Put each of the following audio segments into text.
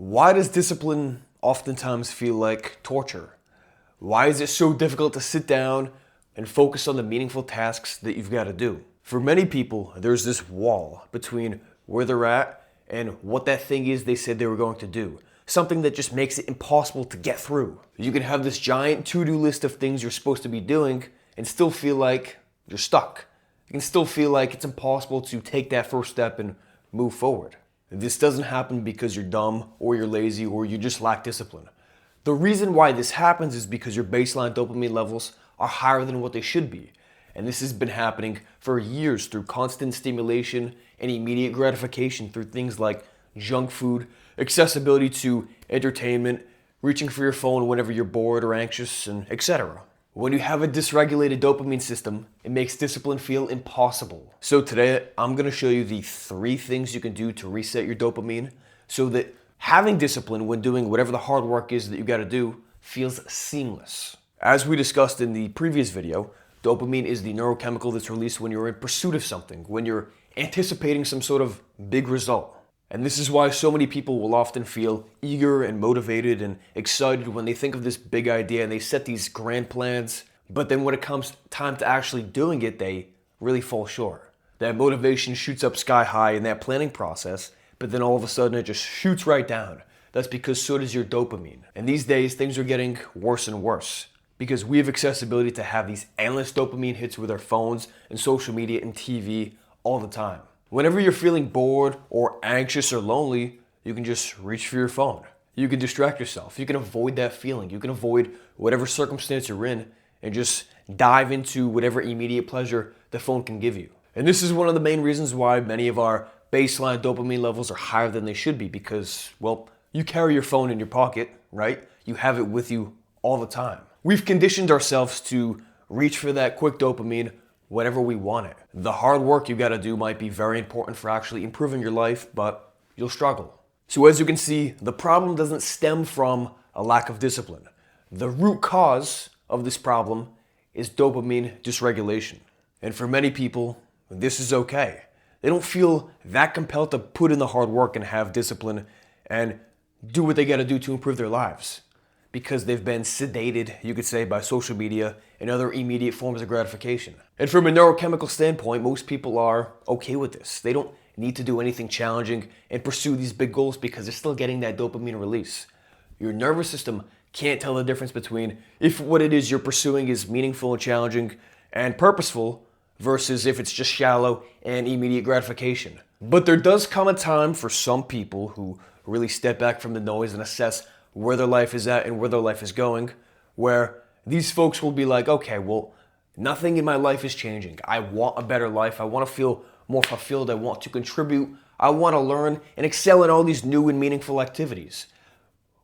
Why does discipline oftentimes feel like torture? Why is it so difficult to sit down and focus on the meaningful tasks that you've got to do? For many people, there's this wall between where they're at and what that thing is they said they were going to do. Something that just makes it impossible to get through. You can have this giant to-do list of things you're supposed to be doing and still feel like you're stuck. You can still feel like it's impossible to take that first step and move forward. This doesn't happen because you're dumb or you're lazy or you just lack discipline. The reason why this happens is because your baseline dopamine levels are higher than what they should be. And this has been happening for years through constant stimulation and immediate gratification through things like junk food, accessibility to entertainment, reaching for your phone whenever you're bored or anxious, and etc. When you have a dysregulated dopamine system, it makes discipline feel impossible. So today, I'm going to show you the 3 things you can do to reset your dopamine so that having discipline when doing whatever the hard work is that you got to do feels seamless. As we discussed in the previous video, dopamine is the neurochemical that's released when you're in pursuit of something, when you're anticipating some sort of big result. And this is why so many people will often feel eager and motivated and excited when they think of this big idea and they set these grand plans. But then when it comes time to actually doing it, they really fall short. That motivation shoots up sky high in that planning process, but then all of a sudden it just shoots right down. That's because so does your dopamine. And these days things are getting worse and worse because we have accessibility to have these endless dopamine hits with our phones and social media and TV all the time. Whenever you're feeling bored or anxious or lonely, you can just reach for your phone. You can distract yourself. You can avoid that feeling. You can avoid whatever circumstance you're in and just dive into whatever immediate pleasure the phone can give you. And this is one of the main reasons why many of our baseline dopamine levels are higher than they should be because, well, you carry your phone in your pocket, right? You have it with you all the time. We've conditioned ourselves to reach for that quick dopamine whenever we want it. The hard work you gotta do might be very important for actually improving your life, but you'll struggle. So as you can see, the problem doesn't stem from a lack of discipline. The root cause of this problem is dopamine dysregulation. And for many people, this is okay. They don't feel that compelled to put in the hard work and have discipline and do what they gotta do to improve their lives, because they've been sedated, you could say, by social media and other immediate forms of gratification. And from a neurochemical standpoint, most people are okay with this. They don't need to do anything challenging and pursue these big goals because they're still getting that dopamine release. Your nervous system can't tell the difference between if what it is you're pursuing is meaningful and challenging and purposeful versus if it's just shallow and immediate gratification. But there does come a time for some people who really step back from the noise and assess where their life is at and where their life is going, where these folks will be like, okay, well, nothing in my life is changing. I want a better life. I want to feel more fulfilled. I want to contribute. I want to learn and excel in all these new and meaningful activities.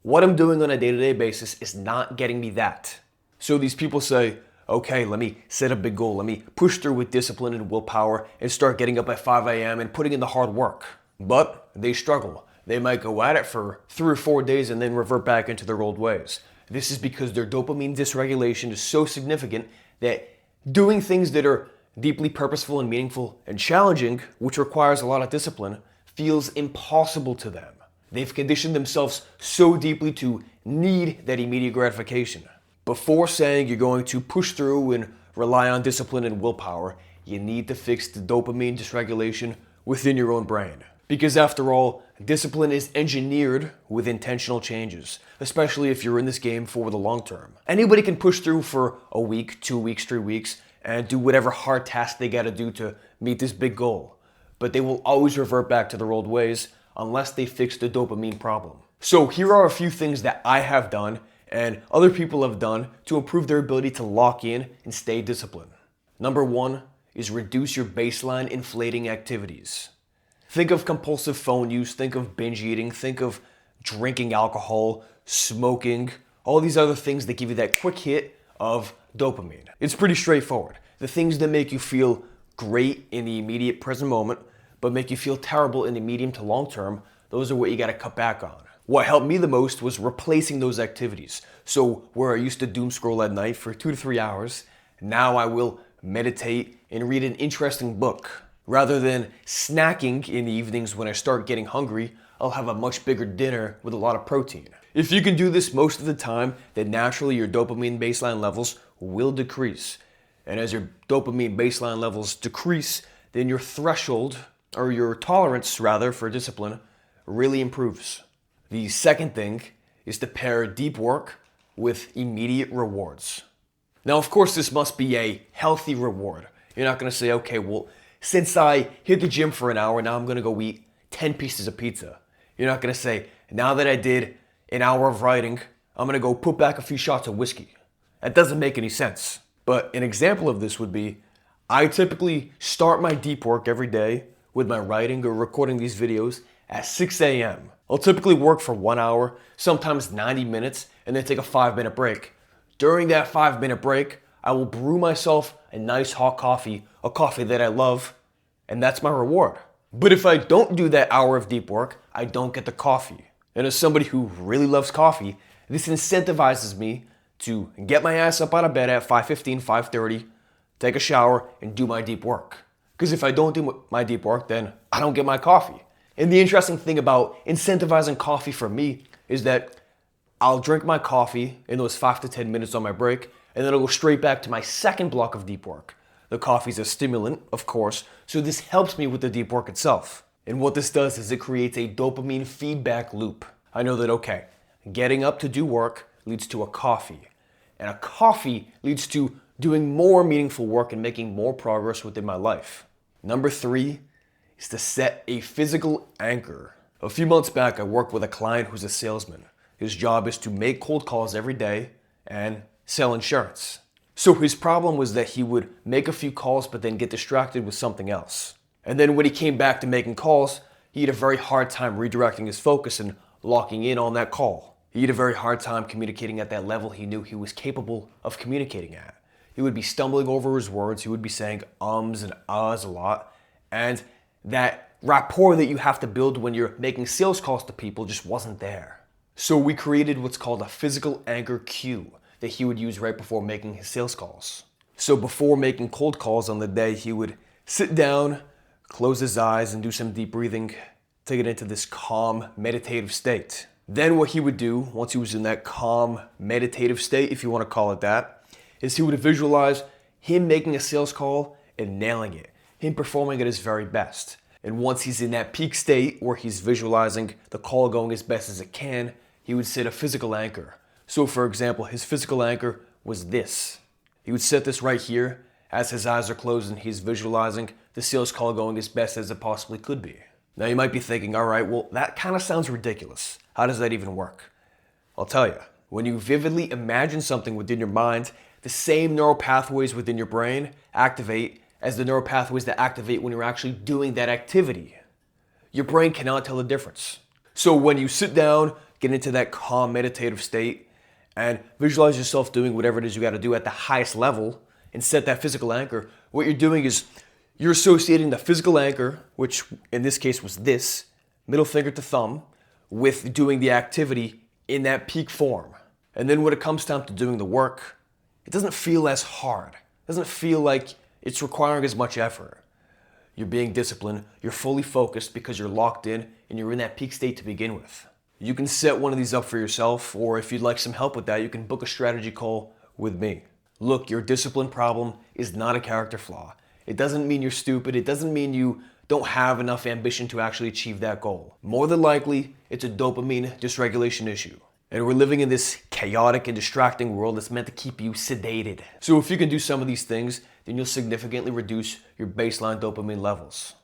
What I'm doing on a day-to-day basis is not getting me that. So these people say, okay, let me set a big goal. Let me push through with discipline and willpower and start getting up at 5 a.m. and putting in the hard work. But they struggle. They might go at it for 3 or 4 days and then revert back into their old ways. This is because their dopamine dysregulation is so significant that doing things that are deeply purposeful and meaningful and challenging, which requires a lot of discipline, feels impossible to them. They've conditioned themselves so deeply to need that immediate gratification. Before saying you're going to push through and rely on discipline and willpower, you need to fix the dopamine dysregulation within your own brain. Because after all, discipline is engineered with intentional changes, especially if you're in this game for the long term. Anybody can push through for a week, 2 weeks, 3 weeks, and do whatever hard task they gotta do to meet this big goal. But they will always revert back to their old ways unless they fix the dopamine problem. So here are a few things that I have done and other people have done to improve their ability to lock in and stay disciplined. Number 1 is reduce your baseline inflating activities. Think of compulsive phone use, think of binge eating, think of drinking alcohol, smoking, all these other things that give you that quick hit of dopamine. It's pretty straightforward. The things that make you feel great in the immediate present moment, but make you feel terrible in the medium to long term, those are what you gotta cut back on. What helped me the most was replacing those activities. So where I used to doom scroll at night for 2 to 3 hours, now I will meditate and read an interesting book. Rather than snacking in the evenings when I start getting hungry, I'll have a much bigger dinner with a lot of protein. If you can do this most of the time, then naturally your dopamine baseline levels will decrease. And as your dopamine baseline levels decrease, then your threshold, or your tolerance rather, for discipline really improves. The second thing is to pair deep work with immediate rewards. Now, of course, this must be a healthy reward. You're not going to say, okay, well, since I hit the gym for an hour, now I'm going to go eat 10 pieces of pizza. You're not going to say, now that I did an hour of writing, I'm going to go put back a few shots of whiskey. That doesn't make any sense. But an example of this would be, I typically start my deep work every day with my writing or recording these videos at 6 a.m. I'll typically work for 1 hour, sometimes 90 minutes, and then take a 5-minute break. During that 5-minute break, I will brew myself a nice hot coffee, a coffee that I love, and that's my reward. But if I don't do that hour of deep work, I don't get the coffee. And as somebody who really loves coffee, this incentivizes me to get my ass up out of bed at 5:15, 5:30, take a shower, and do my deep work. Because if I don't do my deep work, then I don't get my coffee. And the interesting thing about incentivizing coffee for me is that I'll drink my coffee in those 5 to 10 minutes on my break, and then I'll go straight back to my second block of deep work. The coffee's a stimulant, of course, so this helps me with the deep work itself. And what this does is it creates a dopamine feedback loop. I know that, okay, getting up to do work leads to a coffee, and a coffee leads to doing more meaningful work and making more progress within my life. Number 3 is to set a physical anchor. A few months back, I worked with a client who's a salesman. His job is to make cold calls every day and sell insurance. So his problem was that he would make a few calls but then get distracted with something else. And then when he came back to making calls, he had a very hard time redirecting his focus and locking in on that call. He had a very hard time communicating at that level he knew he was capable of communicating at. He would be stumbling over his words, he would be saying ums and ahs a lot, and that rapport that you have to build when you're making sales calls to people just wasn't there. So we created what's called a physical anchor cue that he would use right before making his sales calls. So before making cold calls on the day, he would sit down, close his eyes, and do some deep breathing to get into this calm, meditative state. Then what he would do, once he was in that calm, meditative state, if you want to call it that, is he would visualize him making a sales call and nailing it, him performing at his very best. And once he's in that peak state where he's visualizing the call going as best as it can, he would set a physical anchor. So for example, his physical anchor was this. He would set this right here as his eyes are closed and he's visualizing the sales call going as best as it possibly could be. Now you might be thinking, all right, well, that kind of sounds ridiculous. How does that even work? I'll tell you. When you vividly imagine something within your mind, the same neural pathways within your brain activate as the neural pathways that activate when you're actually doing that activity. Your brain cannot tell the difference. So when you sit down, get into that calm meditative state, and visualize yourself doing whatever it is you got to do at the highest level and set that physical anchor, what you're doing is you're associating the physical anchor, which in this case was this, middle finger to thumb, with doing the activity in that peak form. And then when it comes time to doing the work, it doesn't feel as hard. It doesn't feel like it's requiring as much effort. You're being disciplined, you're fully focused because you're locked in and you're in that peak state to begin with. You can set one of these up for yourself, or if you'd like some help with that, you can book a strategy call with me. Look, your discipline problem is not a character flaw. It doesn't mean you're stupid. It doesn't mean you don't have enough ambition to actually achieve that goal. More than likely, it's a dopamine dysregulation issue. And we're living in this chaotic and distracting world that's meant to keep you sedated. So if you can do some of these things, then you'll significantly reduce your baseline dopamine levels.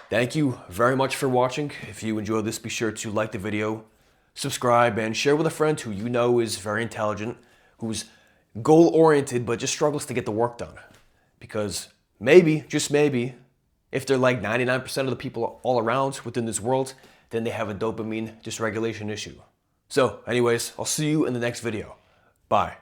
Thank you very much for watching. If you enjoyed this, be sure to like the video, subscribe, and share with a friend who you know is very intelligent, who's goal-oriented, but just struggles to get the work done. Because maybe, just maybe, if they're like 99% of the people all around within this world, then they have a dopamine dysregulation issue. So anyways, I'll see you in the next video. Bye.